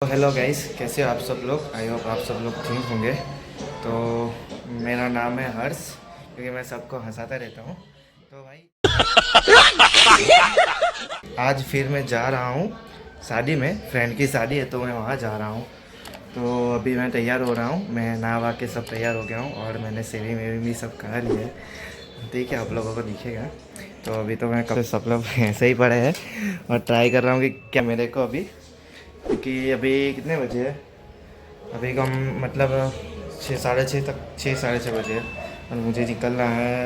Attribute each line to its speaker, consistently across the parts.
Speaker 1: तो hello guys, कैसे हो आप सब लोग। आई होप आप सब लोग ठीक होंगे। तो मेरा नाम है हर्ष, क्योंकि मैं सबको हंसाता रहता हूँ। तो भाई आज फिर मैं जा रहा हूँ शादी में। फ्रेंड की शादी है तो मैं वहाँ जा रहा हूँ। तो अभी मैं तैयार हो रहा हूँ। मैं नहा के सब तैयार हो गया हूँ और मैंने सेविंग वेविंग भी सब करा लिया है। ठीक है, आप लोगों को दिखेगा। तो अभी तो मैं कब सब लोग ऐसे ही पड़े हैं और ट्राई कर रहा हूँ कि क्या मेरे को अभी, क्योंकि अभी कितने बजे है, अभी कम मतलब 6 साढ़े 6 तक, 6 साढ़े 6 बजे है और मुझे निकलना है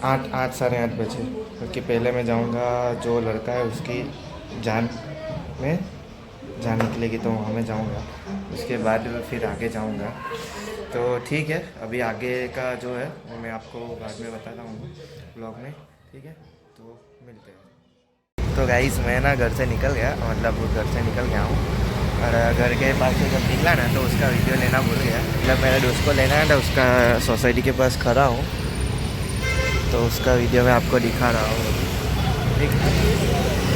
Speaker 1: 8 साढ़े 8 बजे। क्योंकि पहले मैं जाऊंगा, जो लड़का है उसकी जान में जान निकलेगी तो वहाँ मैं जाऊंगा। उसके बाद फिर आगे जाऊंगा। तो ठीक है, अभी आगे का जो है वो मैं आपको बाद में बताता हूँ ब्लॉग में। ठीक है, तो मिलते हैं। तो गाइस, मैं ना घर से निकल गया, मतलब घर से निकल गया हूँ और घर के पास से जब निकला ना तो उसका वीडियो लेना भूल गया। मतलब मेरे दोस्त को लेना है तो उसका सोसाइटी के पास खड़ा हूँ, तो उसका वीडियो मैं आपको दिखा रहा हूँ। ठीक है,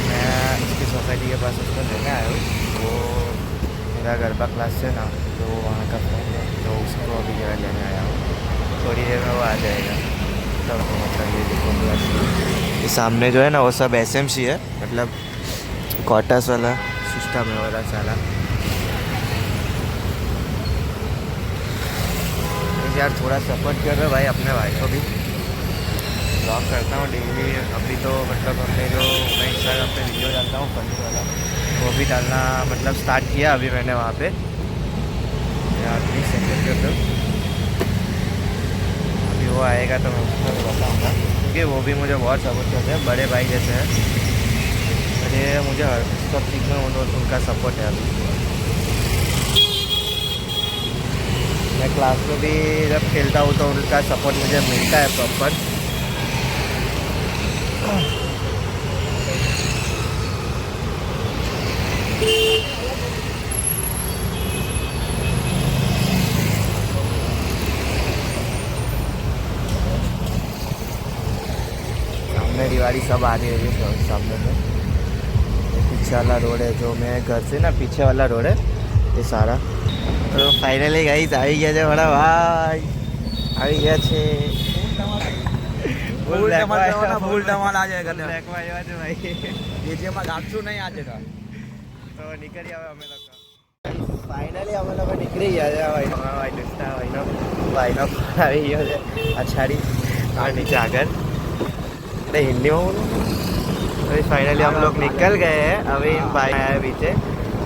Speaker 1: मैं उसकी सोसाइटी के पास उसको लेने आया हूँ। वो मेरा गरबा क्लास है ना, तो वहाँ का फ्रेंड है, तो उसको अभी जो है लेने आया हूँ। थोड़ी देर में वो आ जाएगा। तब मतलब ये देखो, ये सामने जो है ना वो सब SMC है, मतलब क्वार्टर्स वाला सिस्टम है वाला सारा। यार थोड़ा सपोर्ट कर रहे भाई अपने भाई को भी। ब्लॉग करता हूँ डेली। अभी तो मतलब हमने जो मैं इंस्टाग्राम पे वीडियो डालता हूँ फनी वाला, वो भी डालना मतलब स्टार्ट किया अभी मैंने वहाँ पे। यार प्लीज़ सपोर्ट कर दो। अभी वो आएगा तो मैं उसको भी बताऊँगा, क्योंकि वो भी मुझे बहुत सपोर्ट करते हैं, बड़े भाई जैसे हैं। मुझे हर सब चीज़ में उनका सपोर्ट है। अभी मैं क्लास में भी जब खेलता हूँ तो उनका सपोर्ट मुझे मिलता है प्रॉपर। सामने दिवाली सब आ रही है सामने में। पीछे वाला रोड है, जो मैं घर से ना पीछे वाला रोड है ये सारा। तो फाइनली गाइस આવી ગયા છે મારા ભાઈ, આવી ગયા છે।
Speaker 2: ફૂલ ટમાલ લેવાના ફૂલ ટમાલ આજે કરે
Speaker 1: બ્લેકમાં આવ્યા છે ભાઈ।
Speaker 2: એજીએમાં ગાડશું નહીં આજે તો
Speaker 1: તો નીકળી આવે અમે લોકો। ફાઇનલી અમે લોકો નીકળી ગયા છે। ભાઈનો ભાઈ દોસ્તા ભાઈનો ફોન આવી ગયો છે પછાડી આ નીચે આગળ। अरे हिंदी में बोलो। अभी फाइनली हम लोग निकल गए हैं। अभी भाई आया पीछे।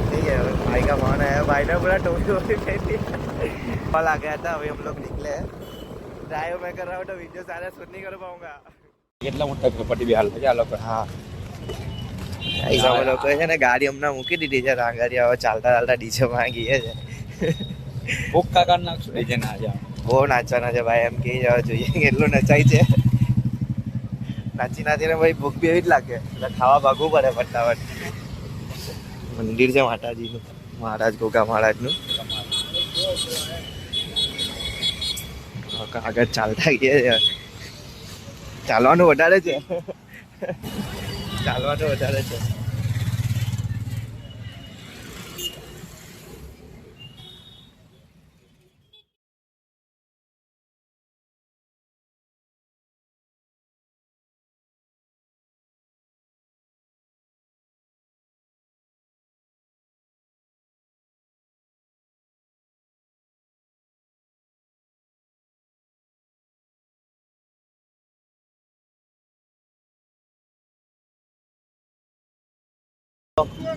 Speaker 1: ठीक है, भाई का फोन आया, भाई ने पूरा टोपी वोपी पहन लिया। कॉल आ गया था, अभी हम लोग निकले हैं। ड्राइव मैं कर रहा हूँ तो वीडियो सारा शूट नहीं कर पाऊंगा।
Speaker 2: કેટલા મોટા પ્રોપર્ટી બી હાલ છે આ લોકો
Speaker 1: हाँ, ऐसा हम लोग है ना गाड़ी हमने मूकी दी છે રાંગારી, હવે ચાલતા ચાલતા ડીજે માં ગઈએ છે।
Speaker 2: ભૂક્કા કાઢ નાખશું ડીજે ના આજે
Speaker 1: બહુ નાચવાના છે ભાઈ, એમ કહી જવા જોઈએ કેટલું નચાય છે। નાચી નાચીને ભાઈ ભૂખ બી એવી જ લાગે એટલે ખાવા ભાગવું પડે ફટાફટ। મંદિર છે માતાજીનું, મહારાજ ગોગા મહારાજનું। આગળ ચાલતા ગઈએ છે। ચાલવાનું વધારે છે, ચાલવાનું વધારે છે।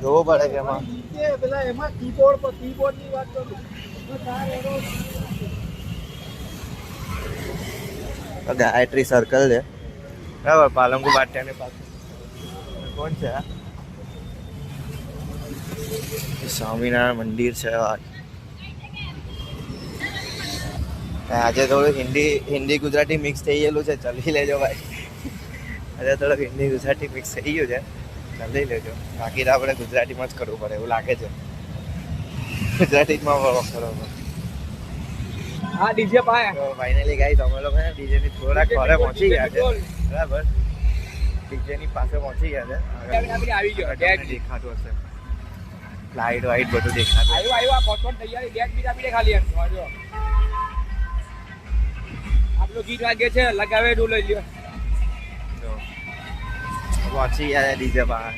Speaker 1: જોવું પડે કે એમાં
Speaker 2: પેલા એમાં કીબોર્ડ ની વાત કરું
Speaker 1: ગાયત્રી સર્કલ છે બરાબર, પાલનપુર બાટિયાની પાસે। કોણ છે આ? સ્વામિનારાયણ મંદિર છે। આજે થોડું હિન્દી ગુજરાતી મિક્સ થઈ ગયેલું છે, ચલી લેજો ભાઈ। આજે થોડુંક હિન્દી ગુજરાતી મિક્સ થઈ ગયું છે, ચલી લેજો। બાકી તો આપણે ગુજરાતીમાં જ કરવું પડે એવું લાગે છે, ગુજરાતીમાં કરવું પડે।
Speaker 2: હા ડીજે પાયા
Speaker 1: તો ફાઇનલી ગાઈસ અમે લોકો છે ડીજે ની થોડા ખોરે પહોંચી ગયા છે બરાબર। ડીજે ની પાસે પહોંચી ગયા છે,
Speaker 2: આવી ગયો
Speaker 1: દેખાતું હશે। લાઈટ વાઈટ બધું દેખાતું.
Speaker 2: આવ્યો આ પહોંચવાની તૈયારી બેગ બી આપી દે ખાલી એમ જો આપણો ગીત વાગે છે લગાવે ડૂ લઈ લ્યો
Speaker 1: પહોંચી ગયા ડીજે બહાર.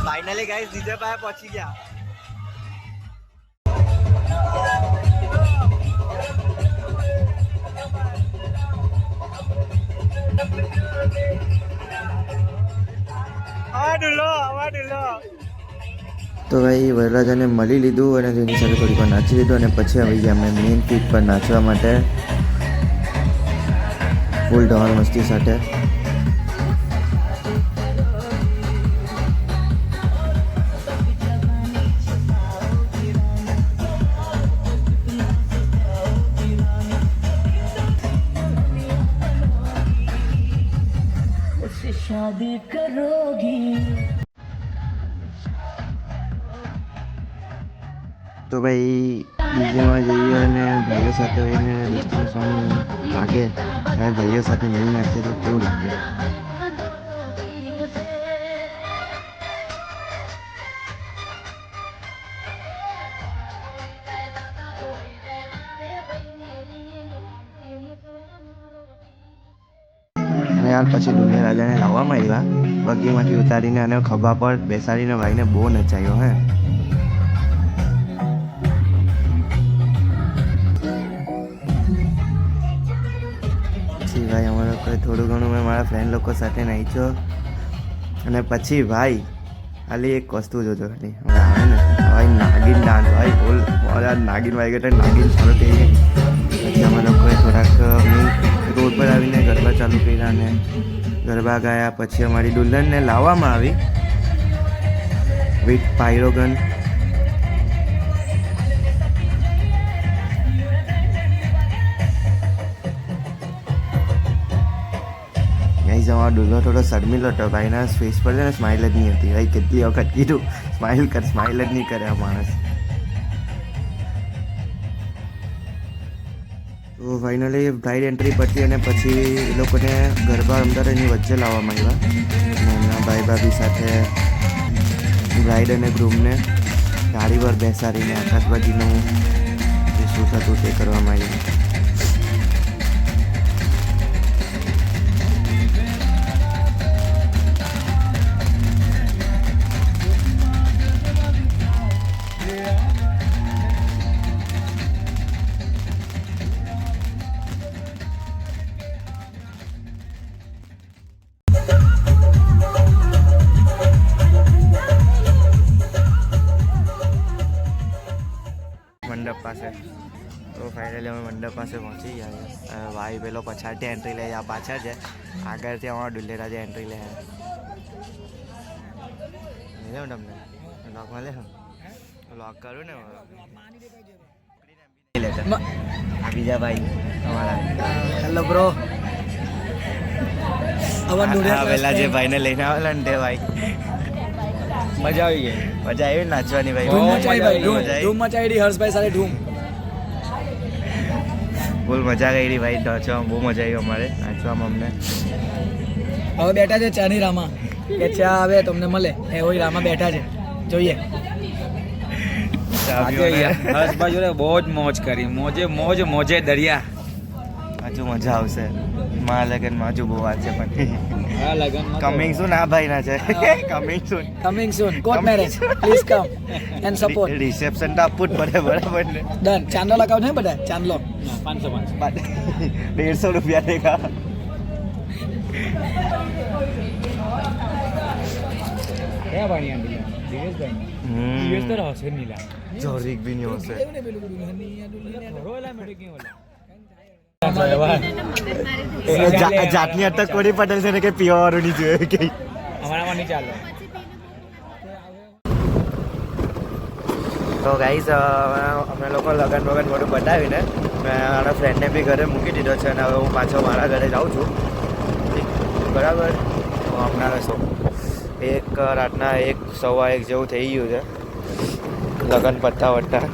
Speaker 1: ફાઇનલી ગાઈસ ડીજે પાસે પહોંચી ગયા. તો ભાઈ વરરાજાને મળી લીધું અને તેની સાથે થોડીક વાર નાચી લીધું અને પછી આવી ગયા અમે મેઇન પીક પર નાચવા માટે ફૂલ ધમાલ મસ્તી સાથે.
Speaker 3: शादी करोगी.
Speaker 1: તો ભાઈ ડીજેમાં જઈએ અને ભાઈઓ સાથે હોઈને દોસ્તનું સોંગ લાગે અને ભાઈઓ સાથે નહીં નાચે તો કેવું લાગે. અને યાર પછી દુનિયા રાજાને લાવવામાં આવ્યા બગીમાંથી ઉતારીને અને ખભા પર બેસાડીને ભાઈને બહુ નચાયો હે. પછી ભાઈ અમારા કોઈ થોડું ઘણું મેં મારા ફ્રેન્ડ લોકો સાથે નાચ્યો અને પછી ભાઈ ખાલી એક વસ્તુ જોજો ખાલી આવે ને ભાઈ નાગિન ડાન્સ ભાઈ બોલ નાગિન વાગી ગયો નાગિન ચાલુ થઈ ગઈ. પછી અમે લોકોએ થોડાક રોડ પર આવીને ગરબા ચાલુ કર્યા અને ગરબા ગાયા. પછી અમારી દુલ્હનને લાવવામાં આવી વિથ પાયરોગન. અહીં જવા દુલ્હો થોડો શર્મિલો હતો ભાઈના ફેસ પર છે ને સ્માઇલ જ નહીં હતી. ભાઈ કેટલી વખત કીધું સ્માઇલ કર, સ્માઇલ જ નહીં કરે આ માણસ. તો ફાઇનલી બ્રાઇડ એન્ટ્રી પતી અને પછી એ લોકોને ગરબા રમતા એની વચ્ચે લાવવામાં આવ્યા અને એમના ભાઈ ભાભી સાથે બ્રાઇડ અને ગ્રૂમને ગાડી પર બેસાડીને આકાશબાજીનું જે શું થતું તે કરવામાં આવ્યું. મંડપ પાસે તો ફાઇનલી અમે મંડપ પાસે પહોંચી ગયા. ભાઈ પેલો પછાડથી એન્ટ્રી લે આ પાછળ છે, આગળથી અમારા દુલ્હેરાજે એન્ટ્રી લે. લેવું તમને લોકમાં લે લોક કરું ને આ બીજા ભાઈ અમારા.
Speaker 3: Hello bro.
Speaker 1: પેલા જે ભાઈને લઈને આવેલા ને તે ભાઈ
Speaker 2: મજા આવી ગઈ.
Speaker 1: મજા આવી નાચવાની ભાઈ.
Speaker 3: ધૂમ મચાવી હર્ષભાઈ સાથે ધૂમ.
Speaker 1: ફૂલ મજા કરી ભાઈ નાચવામાં. બહુ મજા આવી અમારે નાચવામાં અમને.
Speaker 3: હવે બેઠા છે ચાની રામાં કે ચા આવે તમને મળે એ હોય રામાં બેઠા છે જોઈએ.
Speaker 2: હર્ષભાઈ જોડે બહુ જ મોજ કરી. મોજે દરિયા.
Speaker 1: હજુ મજા આવશે. માં લગનમાં હજુ બહુ વાત છે પણ
Speaker 2: હા લગન
Speaker 1: કમિંગ સૂન આ ભાઈ ના છે. Coming soon
Speaker 3: court marriage please come and support.
Speaker 1: Reception તો આપવું જ પડે બરાબર ને.
Speaker 3: ડન. ચાંદલો લગાવ ને બધા ચાંદલો
Speaker 2: 500
Speaker 1: 150 રૂપિયા દેખા.
Speaker 2: ક્યાં ભાઈ આંટી દિવેશભાઈ તો હશે નીલા.
Speaker 1: જોરિક બી નહીં હશે.
Speaker 3: રામા
Speaker 1: જાતની અટક કોડી પટેલ છે ને કે પીવા વાળું નહીં જોઈએ કે
Speaker 2: અમારામાં નહીં ચાલે.
Speaker 1: તો ગાઈઝ અમે લોકો લગન વગન બધું બતાવીને મેં મારા ફ્રેન્ડને બી ઘરે મૂકી દીધો છે અને હવે હું પાછો મારા ઘરે જાઉં છું બરાબર. તો હમણાં શું રાતના 1:15 જેવું થઈ ગયું છે લગન પત્તા વત્તા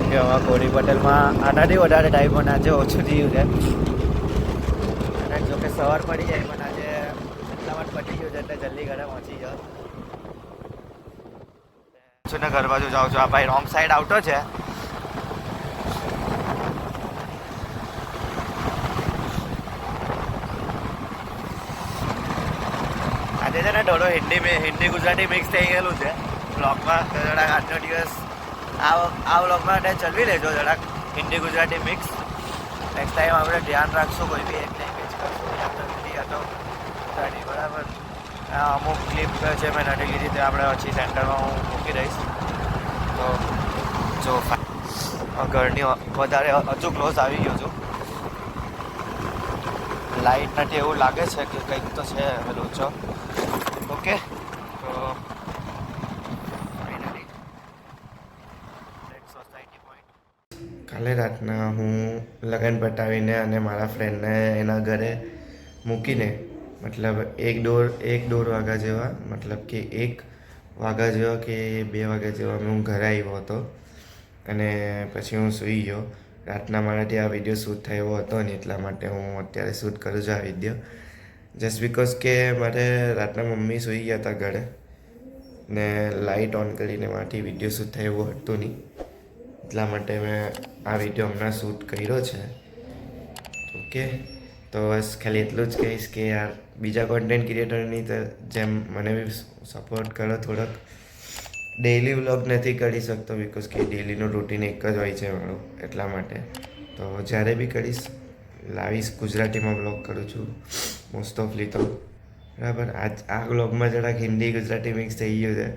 Speaker 1: કે હવે કોડી પટેલમાં આનાથી વધારે ટાઈમ પણ આજે ઓછું થઈ ગયું છે અને જોકે સવાર પડી જાય પણ આજે એટલામાં પતી ગયું છે એટલે જલ્દી ઘરે પહોંચી જાઓ. ને ઘર બાજુ જાઉં છું. આ ભાઈ રોંગ સાઈડ આવતો છે. આજે છે ને થોડો હિન્દી ગુજરાતી મિક્સ થઈ ગયેલું છે બ્લોગમાં. તો જરાક આજનો દિવસ આ બ્લોગમાં ચલવી લેજો જરાક Hindi Gujarati mix. Next time આપણે ધ્યાન રાખશું કોઈ બી એક લેંગ્વેજ કરશું યા તો હિન્દી યા તો ગુજરાતી બરાબર. અમુક ક્લિપ છે મેં નથી લીધી તે આપણે પછી સેન્ટરમાં હું મૂકી દઈશ. તો જો ઘરની વધારે હજુ ક્લોઝ આવી ગયો છું. લાઇટ નથી એવું લાગે છે કે કંઈક તો છે પેલું છો. ઓકે તો કાલે રાતના હું લગન પટાવીને અને મારા ફ્રેન્ડને એના ઘરે મૂકીને મતલબ એક દોઢ વાગ્યા જેવા મતલબ કે 1 વાગ્યા જેવા કે 2 વાગ્યા જેવા હું ઘરે આવ્યો હતો અને પછી હું સૂઈ ગયો. રાતના મારાથી આ વિડીયો શૂટ થયો એવો હતો ને એટલા માટે હું અત્યારે શૂટ કરું છું આ વિડીયો. જસ્ટ બિકોઝ કે મારે રાતના મમ્મી સૂઈ ગયા હતા ઘરે ને લાઇટ ઓન કરીને મારાથી વિડીયો શૂટ થાય એવું હતું નહીં એટલા માટે મેં આ વિડીયો હમણાં શૂટ કર્યો છે. ઓકે તો બસ ખાલી એટલું જ કહીશ કે યાર બીજા કોન્ટેન્ટ ક્રિએટરની તો જેમ મને બી સપોર્ટ કરો થોડોક. ડેઈલી વ્લોગ નથી કરી શકતો બિકોઝ કે ડેઈલીનું રૂટીન એક જ હોય છે મારું એટલા માટે. તો જ્યારે બી કરીશ લાવીશ ગુજરાતીમાં વ્લોગ કરું છું મોસ્ટ ઓફલી તો બરાબર. આ વ્લોગમાં જરાક હિન્દી ગુજરાતી મિક્સ થઈ ગયું છે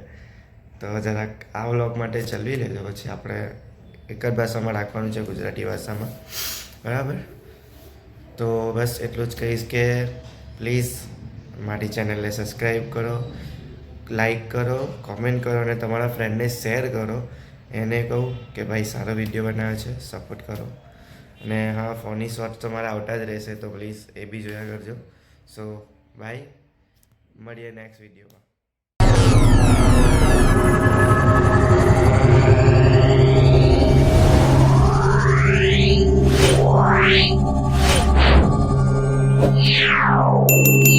Speaker 1: તો જરાક આ વ્લોગ માટે ચલવી લેજો. પછી આપણે એક જ ભાષામાં રાખવાનું છે ગુજરાતી ભાષામાં બરાબર. તો બસ એટલું જ કહીશ કે પ્લીઝ મારી ચેનલને સબસ્ક્રાઈબ કરો, લાઈક કરો, કોમેન્ટ કરો અને તમારા ફ્રેન્ડને શેર કરો. એને કહું કે ભાઈ સારો વિડીયો બનાવ્યો છે સપોર્ટ કરો. અને હા ફોની શોર્ટ્સ તો મારા આવતા જ રહેશે તો પ્લીઝ એ બી જોયા કરજો. સો બાય, મળીએ નેક્સ્ટ વિડીયોમાં. Yeah.